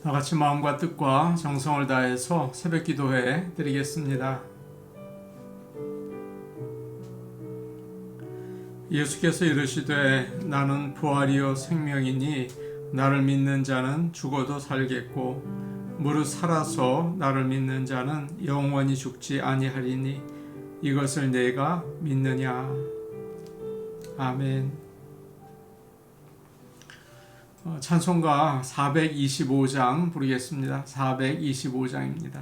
다 같이 마음과 뜻과 정성을 다해서 새벽 기도회 드리겠습니다. 예수께서 이르시되 나는 부활이요 생명이니 나를 믿는 자는 죽어도 살겠고 무릇 살아서 나를 믿는 자는 영원히 죽지 아니하리니 이것을 내가 믿느냐. 아멘. 찬송가 425장 부르겠습니다. 425장입니다.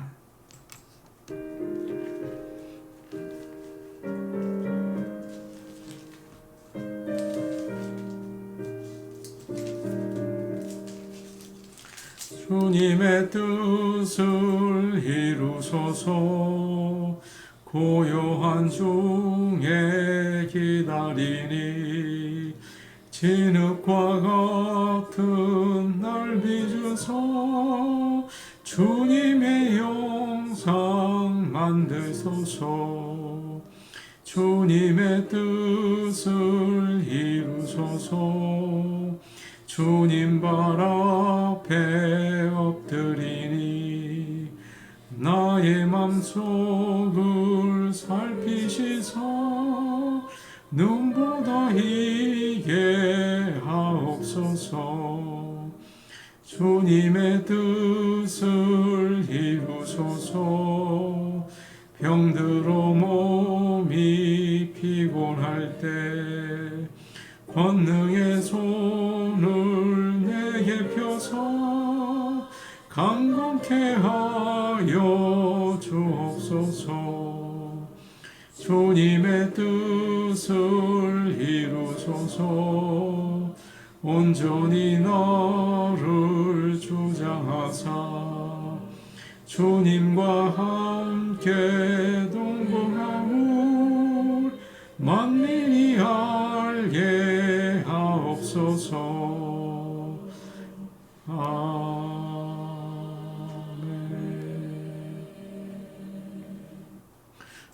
주님의 뜻을 이루소서. 고요한 중에 기다리니 진흙과 같은 날 빚으소. 주님의 영상 만드소서. 주님의 뜻을 이루소서. 주님 발 앞에 엎드리니 나의 맘속을 살피시사 눈보다 희게 하옵소서. 주님의 뜻을 이루소서. 병들어 몸이 피곤할 때 권능의 손을 내게 펴서 강건케 하여 주옵소서. 주님의 뜻을 이루소서. 온전히 나를 주장하사 주님과 함께 동거하오 만민이 알게 하옵소서. 아멘.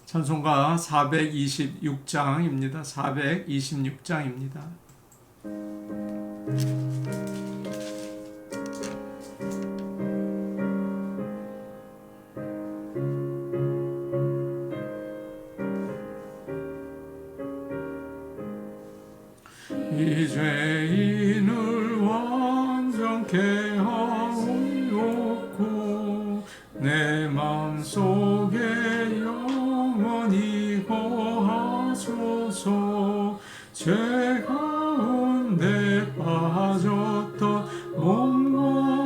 찬송가 426장입니다. 426장입니다. 이 죄인을 완전케 하옵고 내 맘속에 영원히 거하소서. 죄 가운데 빠졌던 몸과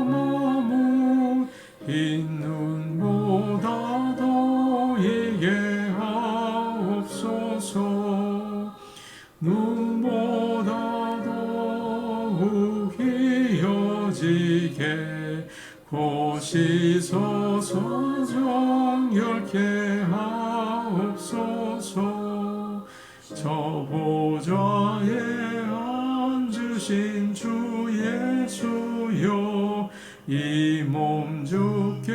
마음을 흰 눈보다 더이게 하옵소서. 눈보다 더욱 이어지게 고시서서 정결케 하옵소서. 저 보좌에 앉으신 주 예수여 이 몸 주께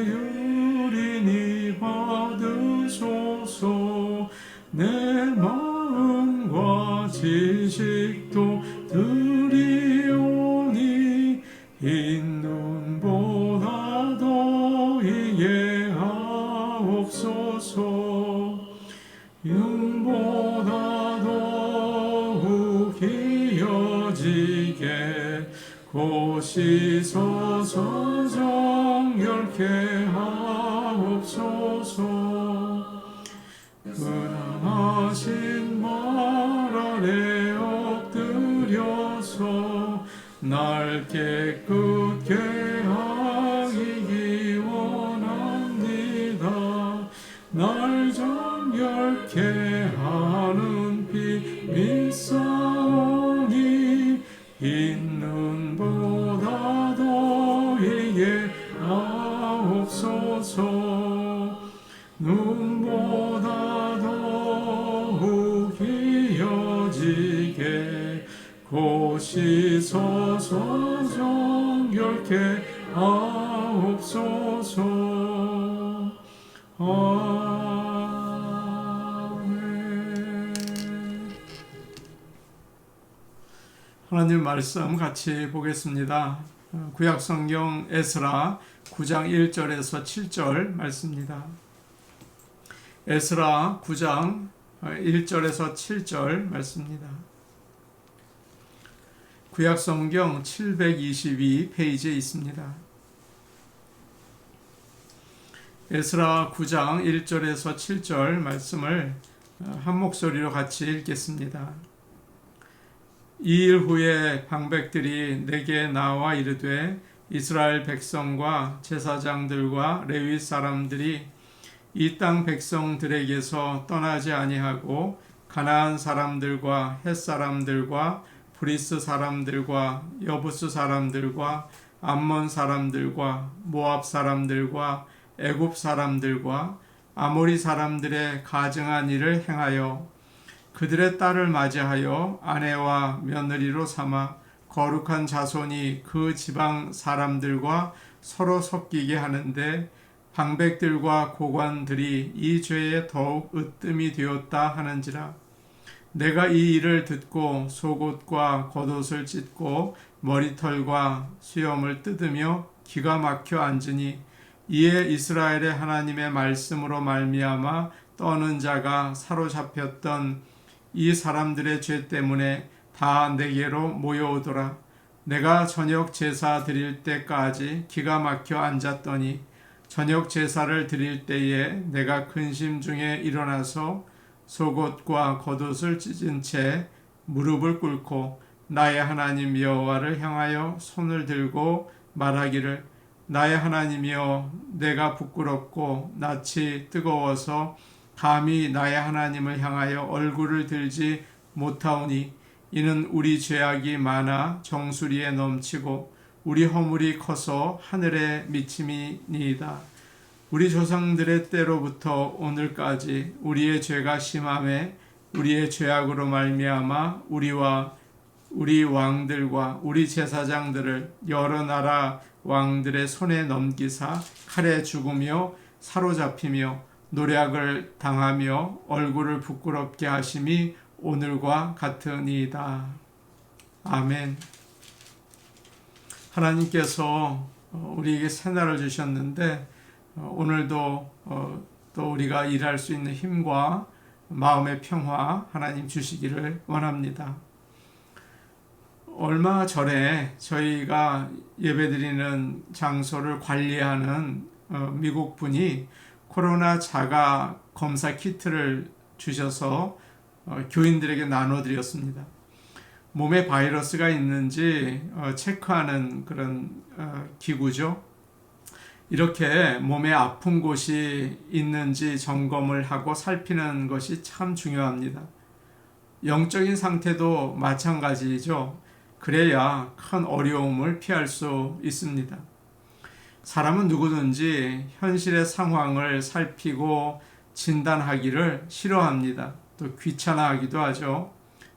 유린히 받으소서. 내 마음과 지식도 드리오니 흰 눈보다 더이게 하옵소서. 눈보다 더욱 이어지게 고시서서 정결케 하옵소서. 근하신 말 아래 엎드려서 날 깨끗게 하기 원합니다. 날 정결케 하는 피 믿사오니 흰 눈보다 더이게 하옵소서. 눈보다 더욱 이어지게 고시서서 정결케 하옵소서. 아멘. 하나님 말씀 같이 보겠습니다. 구약성경 에스라 9장 1절에서 7절 말씀입니다. 에스라 9장 1절에서 7절 말씀입니다. 구약성경 722페이지에 있습니다. 에스라 9장 1절에서 7절 말씀을 한 목소리로 같이 읽겠습니다. 이 일 후에 방백들이 내게 나와 이르되 이스라엘 백성과 제사장들과 레위 사람들이 이 땅 백성들에게서 떠나지 아니하고 가나안 사람들과 헷 사람들과 브리스 사람들과 여부스 사람들과 암몬 사람들과 모압 사람들과 애굽 사람들과 아모리 사람들의 가증한 일을 행하여 그들의 딸을 맞이하여 아내와 며느리로 삼아 거룩한 자손이 그 지방 사람들과 서로 섞이게 하는데 방백들과 고관들이 이 죄에 더욱 으뜸이 되었다 하는지라. 내가 이 일을 듣고 속옷과 겉옷을 찢고 머리털과 수염을 뜯으며 기가 막혀 앉으니 이에 이스라엘의 하나님의 말씀으로 말미암아 떠는 자가 사로잡혔던 이 사람들의 죄 때문에 다 내게로 모여오더라. 내가 저녁 제사 드릴 때까지 기가 막혀 앉았더니 저녁 제사를 드릴 때에 내가 근심 중에 일어나서 속옷과 겉옷을 찢은 채 무릎을 꿇고 나의 하나님 여호와를 향하여 손을 들고 말하기를 나의 하나님이여 내가 부끄럽고 낯이 뜨거워서 감히 나의 하나님을 향하여 얼굴을 들지 못하오니 이는 우리 죄악이 많아 정수리에 넘치고 우리 허물이 커서 하늘에 미침이니이다. 우리 조상들의 때로부터 오늘까지 우리의 죄가 심함에 우리의 죄악으로 말미암아 우리와 우리 왕들과 우리 제사장들을 여러 나라 왕들의 손에 넘기사 칼에 죽으며 사로잡히며 노략을 당하며 얼굴을 부끄럽게 하심이 오늘과 같으니이다. 아멘. 하나님께서 우리에게 새날을 주셨는데 오늘도 또 우리가 일할 수 있는 힘과 마음의 평화 하나님 주시기를 원합니다. 얼마 전에 저희가 예배드리는 장소를 관리하는 미국 분이 코로나 자가 검사 키트를 주셔서 교인들에게 나눠드렸습니다. 몸에 바이러스가 있는지 체크하는 그런 기구죠. 이렇게 몸에 아픈 곳이 있는지 점검을 하고 살피는 것이 참 중요합니다. 영적인 상태도 마찬가지죠. 그래야 큰 어려움을 피할 수 있습니다. 사람은 누구든지 현실의 상황을 살피고 진단하기를 싫어합니다. 또 귀찮아하기도 하죠.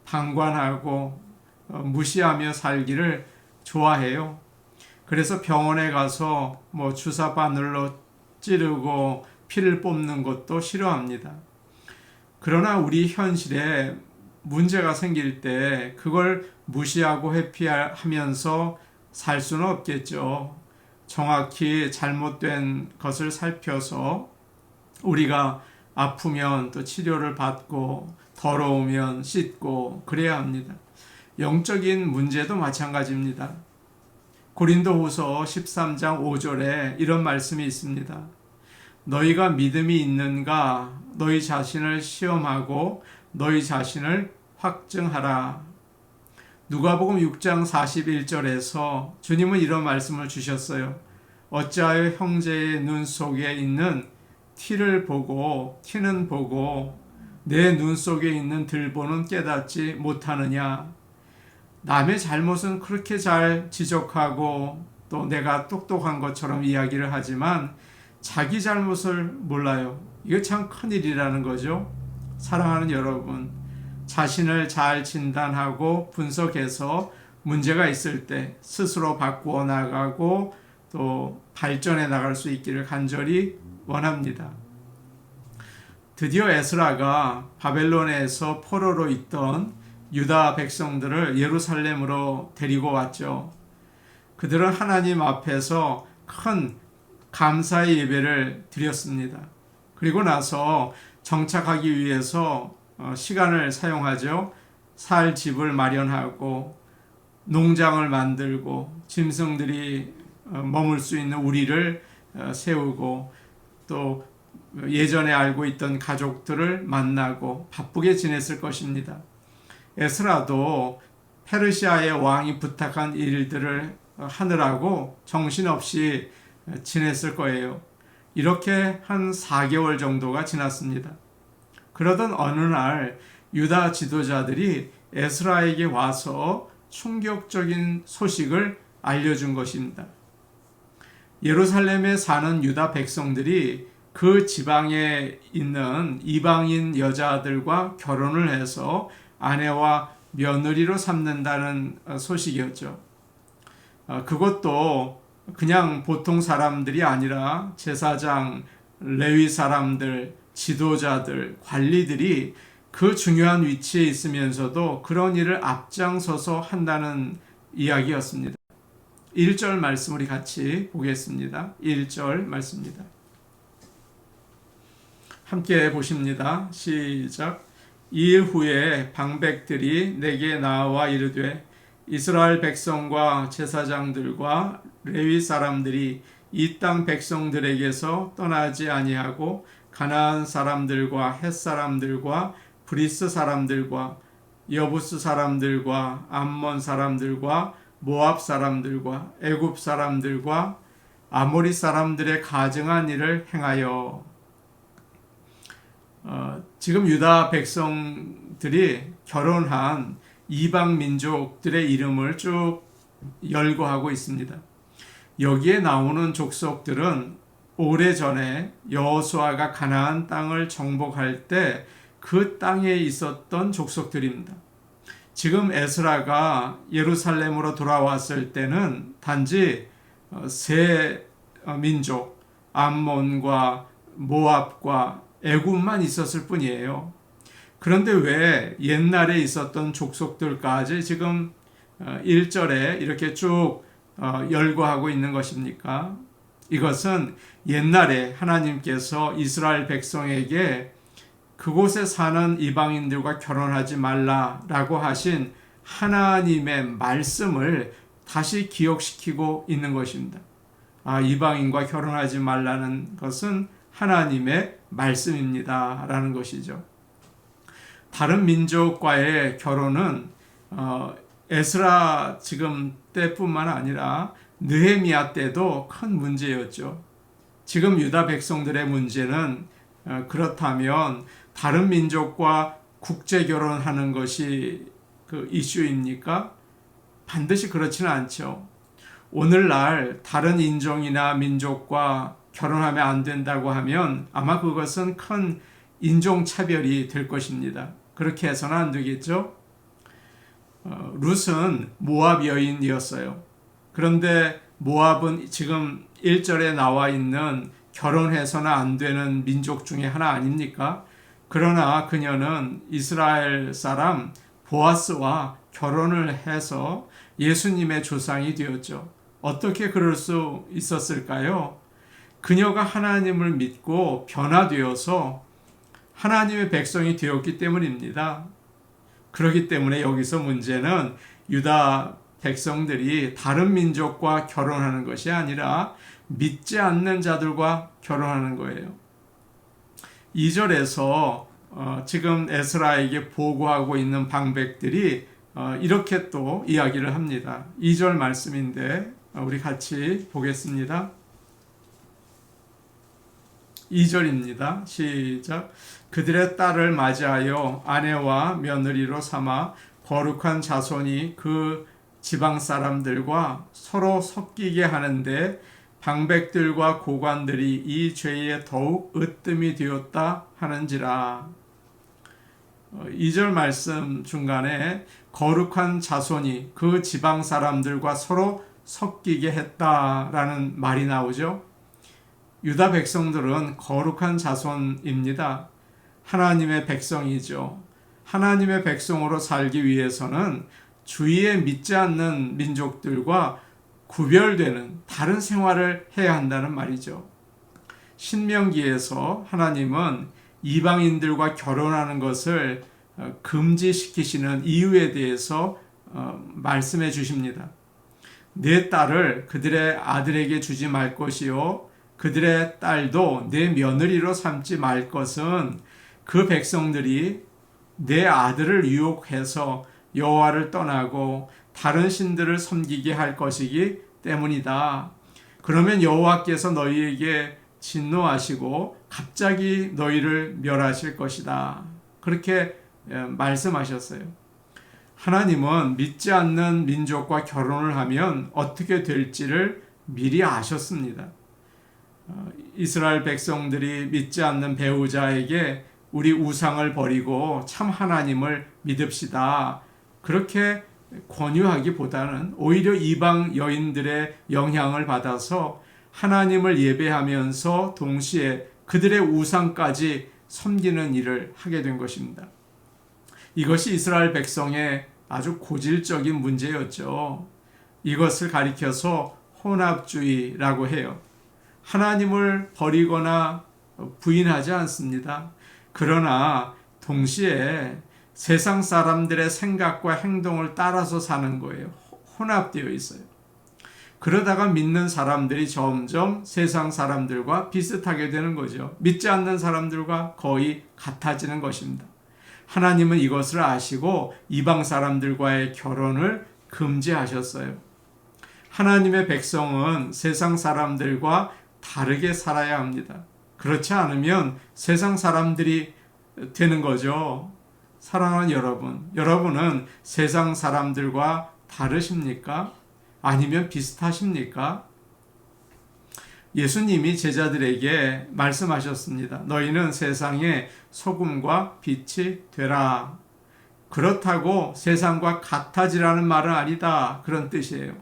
방관하고 무시하며 살기를 좋아해요. 그래서 병원에 가서 주사 바늘로 찌르고 피를 뽑는 것도 싫어합니다. 그러나 우리 현실에 문제가 생길 때 그걸 무시하고 회피하면서 살 수는 없겠죠. 정확히 잘못된 것을 살펴서 우리가 아프면 또 치료를 받고 더러우면 씻고 그래야 합니다. 영적인 문제도 마찬가지입니다. 고린도후서 13장 5절에 이런 말씀이 있습니다. 너희가 믿음이 있는가 너희 자신을 시험하고 너희 자신을 확증하라. 누가복음 6장 41절에서 주님은 이런 말씀을 주셨어요. 어찌하여 형제의 눈 속에 있는 티는 보고 내 눈 속에 있는 들보는 깨닫지 못하느냐. 남의 잘못은 그렇게 잘 지적하고 또 내가 똑똑한 것처럼 이야기를 하지만 자기 잘못을 몰라요. 이거 참 큰일이라는 거죠. 사랑하는 여러분, 자신을 잘 진단하고 분석해서 문제가 있을 때 스스로 바꾸어 나가고 또 발전해 나갈 수 있기를 간절히 원합니다. 드디어 에스라가 바벨론에서 포로로 있던 유다 백성들을 예루살렘으로 데리고 왔죠. 그들은 하나님 앞에서 큰 감사의 예배를 드렸습니다. 그리고 나서 정착하기 위해서 시간을 사용하죠. 살 집을 마련하고 농장을 만들고 짐승들이 머물 수 있는 우리를 세우고 또 예전에 알고 있던 가족들을 만나고 바쁘게 지냈을 것입니다. 에스라도 페르시아의 왕이 부탁한 일들을 하느라고 정신없이 지냈을 거예요. 이렇게 한 4개월 정도가 지났습니다. 그러던 어느 날 유다 지도자들이 에스라에게 와서 충격적인 소식을 알려준 것입니다. 예루살렘에 사는 유다 백성들이 그 지방에 있는 이방인 여자들과 결혼을 해서 아내와 며느리로 삼는다는 소식이었죠. 그것도 그냥 보통 사람들이 아니라 제사장, 레위 사람들, 지도자들, 관리들이 그 중요한 위치에 있으면서도 그런 일을 앞장서서 한다는 이야기였습니다. 1절 말씀 우리 같이 보겠습니다. 1절 말씀입니다. 함께 보십니다. 시작. 2일 후에 방백들이 내게 나와 이르되 이스라엘 백성과 제사장들과 레위 사람들이 이 땅 백성들에게서 떠나지 아니하고 가나안 사람들과 헷 사람들과 브리스 사람들과 여부스 사람들과 암몬 사람들과 모압 사람들과 애굽 사람들과 아모리 사람들의 가증한 일을 행하여 지금 유다 백성들이 결혼한 이방 민족들의 이름을 쭉 열거하고 있습니다. 여기에 나오는 족속들은 오래전에 여호수아가 가나안 땅을 정복할 때 그 땅에 있었던 족속들입니다. 지금 에스라가 예루살렘으로 돌아왔을 때는 단지 세 민족 암몬과 모압과 애굽만 있었을 뿐이에요. 그런데 왜 옛날에 있었던 족속들까지 지금 1절에 이렇게 쭉 열거하고 있는 것입니까? 이것은 옛날에 하나님께서 이스라엘 백성에게 그곳에 사는 이방인들과 결혼하지 말라라고 하신 하나님의 말씀을 다시 기억시키고 있는 것입니다. 이방인과 결혼하지 말라는 것은 하나님의 말씀입니다 라는 것이죠. 다른 민족과의 결혼은 에스라 지금 때뿐만 아니라 느헤미야 때도 큰 문제였죠. 지금 유다 백성들의 문제는 그렇다면 다른 민족과 국제 결혼하는 것이 그 이슈입니까? 반드시 그렇지는 않죠. 오늘날 다른 인종이나 민족과 결혼하면 안 된다고 하면 아마 그것은 큰 인종차별이 될 것입니다. 그렇게 해서는 안 되겠죠? 룻은 모압 여인이었어요. 그런데 모압은 지금 1절에 나와 있는 결혼해서는 안 되는 민족 중에 하나 아닙니까? 그러나 그녀는 이스라엘 사람 보아스와 결혼을 해서 예수님의 조상이 되었죠. 어떻게 그럴 수 있었을까요? 그녀가 하나님을 믿고 변화되어서 하나님의 백성이 되었기 때문입니다. 그렇기 때문에 여기서 문제는 유다 백성들이 다른 민족과 결혼하는 것이 아니라 믿지 않는 자들과 결혼하는 거예요. 2절에서 지금 에스라에게 보고하고 있는 방백들이 이렇게 또 이야기를 합니다. 2절 말씀인데 우리 같이 보겠습니다. 2절입니다. 시작. 그들의 딸을 맞이하여 아내와 며느리로 삼아 거룩한 자손이 그 지방 사람들과 서로 섞이게 하는데 방백들과 고관들이 이 죄에 더욱 으뜸이 되었다 하는지라. 2절 말씀 중간에 거룩한 자손이 그 지방 사람들과 서로 섞이게 했다라는 말이 나오죠. 유다 백성들은 거룩한 자손입니다. 하나님의 백성이죠. 하나님의 백성으로 살기 위해서는 주위에 믿지 않는 민족들과 구별되는 다른 생활을 해야 한다는 말이죠. 신명기에서 하나님은 이방인들과 결혼하는 것을 금지시키시는 이유에 대해서 말씀해 주십니다. 내 딸을 그들의 아들에게 주지 말 것이요 그들의 딸도 내 며느리로 삼지 말 것은 그 백성들이 내 아들을 유혹해서 여호와를 떠나고 다른 신들을 섬기게 할 것이기 때문이다. 그러면 여호와께서 너희에게 진노하시고 갑자기 너희를 멸하실 것이다. 그렇게 말씀하셨어요. 하나님은 믿지 않는 민족과 결혼을 하면 어떻게 될지를 미리 아셨습니다. 이스라엘 백성들이 믿지 않는 배우자에게 우리 우상을 버리고 참 하나님을 믿읍시다. 그렇게 권유하기보다는 오히려 이방 여인들의 영향을 받아서 하나님을 예배하면서 동시에 그들의 우상까지 섬기는 일을 하게 된 것입니다. 이것이 이스라엘 백성의 아주 고질적인 문제였죠. 이것을 가리켜서 혼합주의라고 해요. 하나님을 버리거나 부인하지 않습니다. 그러나 동시에 세상 사람들의 생각과 행동을 따라서 사는 거예요. 혼합되어 있어요. 그러다가 믿는 사람들이 점점 세상 사람들과 비슷하게 되는 거죠. 믿지 않는 사람들과 거의 같아지는 것입니다. 하나님은 이것을 아시고 이방 사람들과의 결혼을 금지하셨어요. 하나님의 백성은 세상 사람들과 다르게 살아야 합니다. 그렇지 않으면 세상 사람들이 되는 거죠. 사랑하는 여러분, 여러분은 세상 사람들과 다르십니까? 아니면 비슷하십니까? 예수님이 제자들에게 말씀하셨습니다. 너희는 세상의 소금과 빛이 되라. 그렇다고 세상과 같아지라는 말은 아니다. 그런 뜻이에요.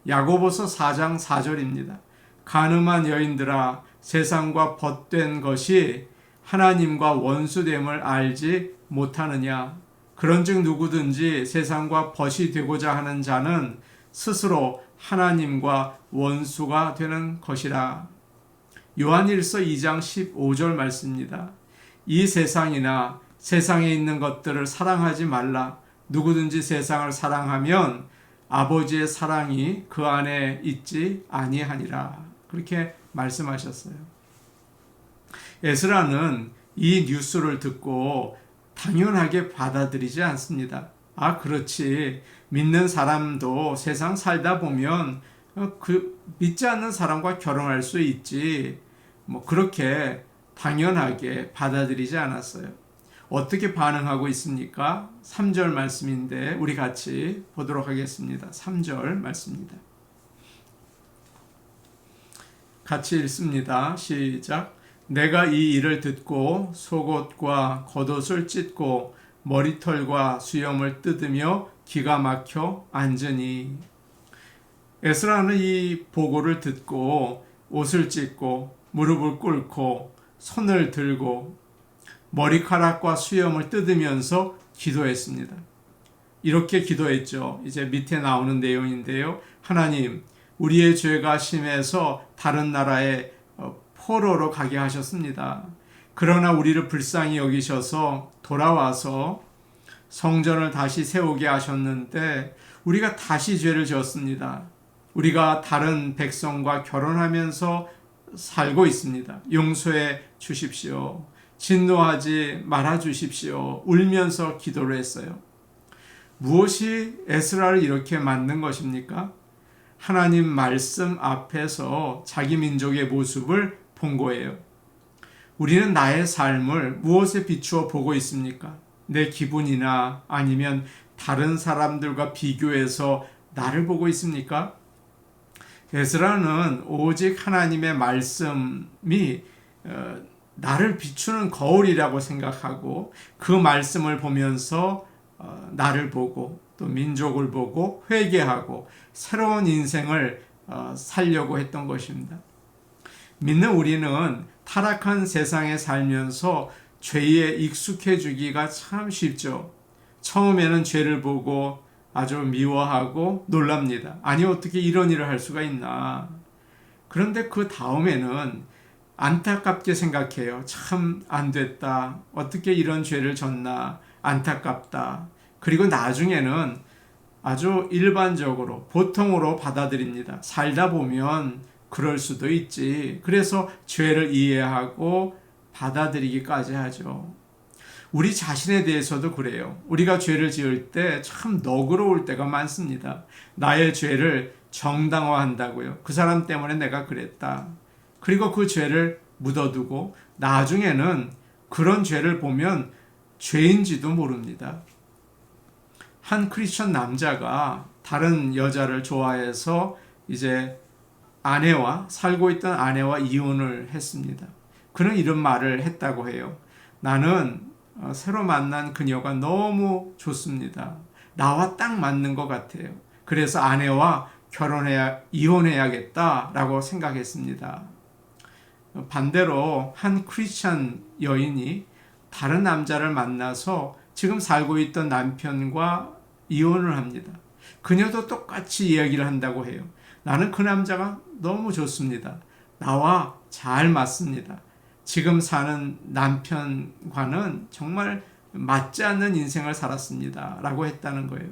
야고보서 4장 4절입니다. 간음한 여인들아, 세상과 벗된 것이 하나님과 원수됨을 알지 못하느냐. 그런즉 누구든지 세상과 벗이 되고자 하는 자는 스스로 하나님과 원수가 되는 것이라. 요한일서 2장 15절 말씀입니다. 이 세상이나 세상에 있는 것들을 사랑하지 말라. 누구든지 세상을 사랑하면 아버지의 사랑이 그 안에 있지 아니하니라. 그렇게 말씀하셨어요. 에스라는 이 뉴스를 듣고 당연하게 받아들이지 않습니다. 아, 그렇지. 믿는 사람도 세상 살다 보면 믿지 않는 사람과 결혼할 수 있지. 그렇게 당연하게 받아들이지 않았어요. 어떻게 반응하고 있습니까? 3절 말씀인데 우리 같이 보도록 하겠습니다. 3절 말씀입니다. 같이 읽습니다. 시작. 내가 이 일을 듣고 속옷과 겉옷을 찢고 머리털과 수염을 뜯으며 기가 막혀 앉으니. 에스라는 이 보고를 듣고 옷을 찢고 무릎을 꿇고 손을 들고 머리카락과 수염을 뜯으면서 기도했습니다. 이렇게 기도했죠. 이제 밑에 나오는 내용인데요. 하나님, 우리의 죄가 심해서 다른 나라에 포로로 가게 하셨습니다. 그러나 우리를 불쌍히 여기셔서 돌아와서 성전을 다시 세우게 하셨는데 우리가 다시 죄를 지었습니다. 우리가 다른 백성과 결혼하면서 살고 있습니다. 용서해 주십시오. 진노하지 말아 주십시오. 울면서 기도를 했어요. 무엇이 에스라를 이렇게 만든 것입니까? 하나님 말씀 앞에서 자기 민족의 모습을 본 거예요. 우리는 나의 삶을 무엇에 비추어 보고 있습니까? 내 기분이나 아니면 다른 사람들과 비교해서 나를 보고 있습니까? 에스라는 오직 하나님의 말씀이 나를 비추는 거울이라고 생각하고 그 말씀을 보면서 나를 보고 또 민족을 보고 회개하고 새로운 인생을 살려고 했던 것입니다. 믿는 우리는 타락한 세상에 살면서 죄에 익숙해지기가 참 쉽죠. 처음에는 죄를 보고 아주 미워하고 놀랍니다. 아니 어떻게 이런 일을 할 수가 있나. 그런데 그 다음에는 안타깝게 생각해요. 참 안 됐다. 어떻게 이런 죄를 졌나. 안타깝다. 그리고 나중에는 아주 일반적으로 보통으로 받아들입니다. 살다 보면 그럴 수도 있지. 그래서 죄를 이해하고 받아들이기까지 하죠. 우리 자신에 대해서도 그래요. 우리가 죄를 지을 때 참 너그러울 때가 많습니다. 나의 죄를 정당화한다고요. 그 사람 때문에 내가 그랬다. 그리고 그 죄를 묻어두고 나중에는 그런 죄를 보면 죄인지도 모릅니다. 한 크리스천 남자가 다른 여자를 좋아해서 이제 살고 있던 아내와 이혼을 했습니다. 그는 이런 말을 했다고 해요. 나는 새로 만난 그녀가 너무 좋습니다. 나와 딱 맞는 것 같아요. 그래서 아내와 이혼해야겠다라고 생각했습니다. 반대로 한 크리스천 여인이 다른 남자를 만나서 지금 살고 있던 남편과 이혼을 합니다. 그녀도 똑같이 이야기를 한다고 해요. 나는 그 남자가 너무 좋습니다. 나와 잘 맞습니다. 지금 사는 남편과는 정말 맞지 않는 인생을 살았습니다. 라고 했다는 거예요.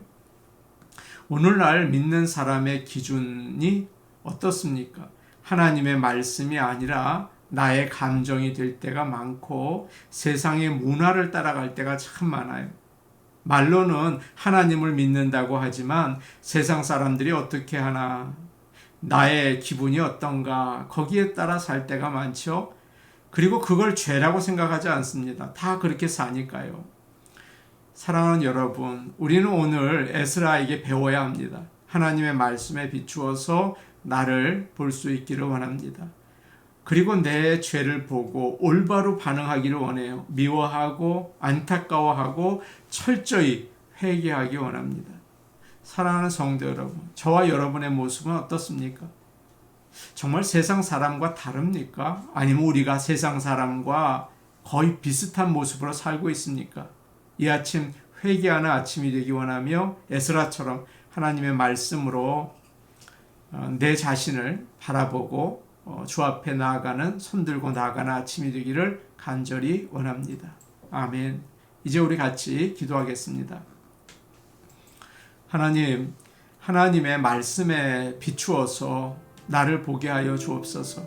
오늘날 믿는 사람의 기준이 어떻습니까? 하나님의 말씀이 아니라 나의 감정이 될 때가 많고 세상의 문화를 따라갈 때가 참 많아요. 말로는 하나님을 믿는다고 하지만 세상 사람들이 어떻게 하나, 나의 기분이 어떤가, 거기에 따라 살 때가 많죠. 그리고 그걸 죄라고 생각하지 않습니다. 다 그렇게 사니까요. 사랑하는 여러분, 우리는 오늘 에스라에게 배워야 합니다. 하나님의 말씀에 비추어서 나를 볼 수 있기를 원합니다. 그리고 내 죄를 보고 올바로 반응하기를 원해요. 미워하고 안타까워하고 철저히 회개하기 원합니다. 사랑하는 성도 여러분, 저와 여러분의 모습은 어떻습니까? 정말 세상 사람과 다릅니까? 아니면 우리가 세상 사람과 거의 비슷한 모습으로 살고 있습니까? 이 아침 회개하는 아침이 되기 원하며 에스라처럼 하나님의 말씀으로 내 자신을 바라보고 주 앞에 나아가는, 손들고 나아가는 아침이 되기를 간절히 원합니다. 아멘. 이제 우리 같이 기도하겠습니다. 하나님, 하나님의 말씀에 비추어서 나를 보게 하여 주옵소서.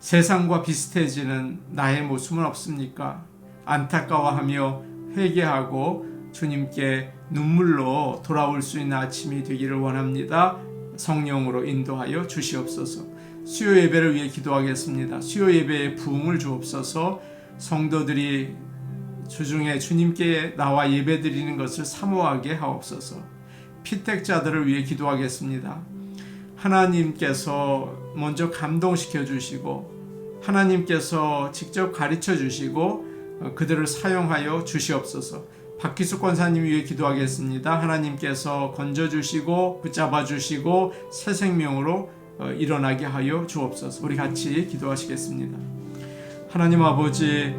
세상과 비슷해지는 나의 모습은 없습니까? 안타까워하며 회개하고 주님께 눈물로 돌아올 수 있는 아침이 되기를 원합니다. 성령으로 인도하여 주시옵소서. 수요 예배를 위해 기도하겠습니다. 수요 예배에 부흥을 주옵소서. 성도들이 주중에 주님께 나와 예배 드리는 것을 사모하게 하옵소서. 피택자들을 위해 기도하겠습니다. 하나님께서 먼저 감동시켜 주시고 하나님께서 직접 가르쳐 주시고 그들을 사용하여 주시옵소서. 박기숙 권사님 위해 기도하겠습니다. 하나님께서 건져주시고 붙잡아 주시고 새 생명으로 일어나게 하여 주옵소서. 우리 같이 기도하시겠습니다. 하나님 아버지,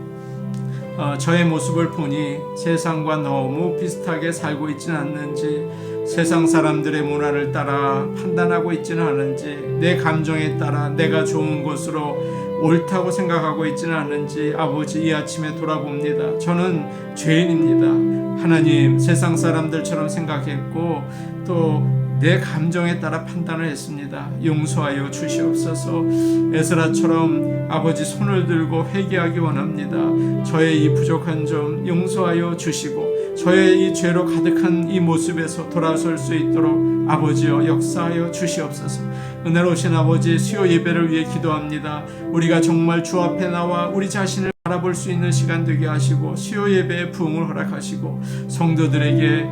저의 모습을 보니 세상과 너무 비슷하게 살고 있지는 않는지, 세상 사람들의 문화를 따라 판단하고 있지는 않은지, 내 감정에 따라 내가 좋은 것으로 옳다고 생각하고 있지는 않은지 아버지 이 아침에 돌아봅니다. 저는 죄인입니다. 하나님, 세상 사람들처럼 생각했고 또 내 감정에 따라 판단을 했습니다. 용서하여 주시옵소서. 에스라처럼 아버지 손을 들고 회개하기 원합니다. 저의 이 부족한 점 용서하여 주시고 저의 이 죄로 가득한 이 모습에서 돌아설 수 있도록 아버지여 역사하여 주시옵소서. 은혜로우신 아버지, 수요 예배를 위해 기도합니다. 우리가 정말 주 앞에 나와 우리 자신을 바라볼 수 있는 시간 되게 하시고 수요 예배의 부흥을 허락하시고 성도들에게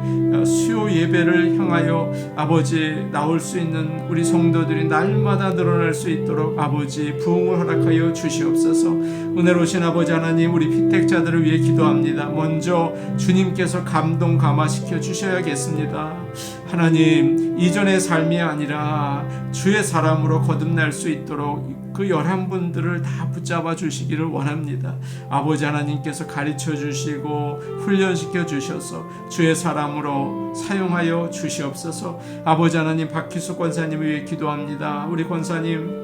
수요 예배를 향하여 아버지 나올 수 있는 우리 성도들이 날마다 늘어날 수 있도록 아버지 부흥을 허락하여 주시옵소서. 은혜로우신 아버지 하나님, 우리 피택자들을 위해 기도합니다. 먼저 주님께서 감동 감화시켜 주셔야겠습니다. 하나님, 이전의 삶이 아니라 주의 사람으로 거듭날 수 있도록 그 11분들을 다 붙잡아 주시기를 원합니다. 아버지 하나님께서 가르쳐 주시고 훈련시켜 주셔서 주의 사람으로 사용하여 주시옵소서. 아버지 하나님, 박희수 권사님을 위해 기도합니다. 우리 권사님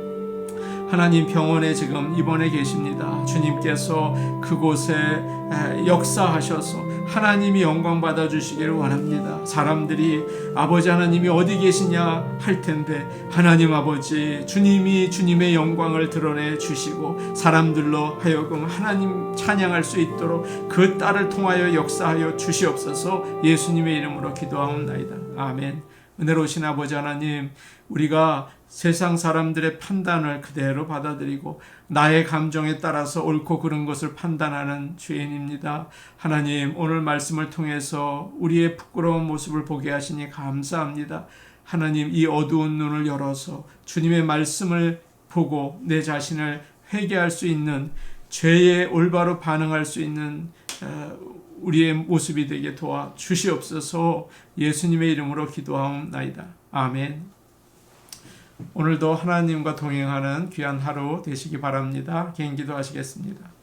하나님 병원에 지금 입원해 계십니다. 주님께서 그곳에 역사하셔서 하나님이 영광 받아주시기를 원합니다. 사람들이 아버지 하나님이 어디 계시냐 할 텐데 하나님 아버지 주님이 주님의 영광을 드러내 주시고 사람들로 하여금 하나님 찬양할 수 있도록 그 딸을 통하여 역사하여 주시옵소서. 예수님의 이름으로 기도하옵나이다. 아멘. 은혜로우신 아버지 하나님, 우리가 세상 사람들의 판단을 그대로 받아들이고 나의 감정에 따라서 옳고 그른 것을 판단하는 죄인입니다. 하나님, 오늘 말씀을 통해서 우리의 부끄러운 모습을 보게 하시니 감사합니다. 하나님, 이 어두운 눈을 열어서 주님의 말씀을 보고 내 자신을 회개할 수 있는, 죄에 올바로 반응할 수 있는 우리의 모습이 되게 도와 주시옵소서. 예수님의 이름으로 기도하옵나이다. 아멘. 오늘도 하나님과 동행하는 귀한 하루 되시기 바랍니다. 개인 기도하시겠습니다.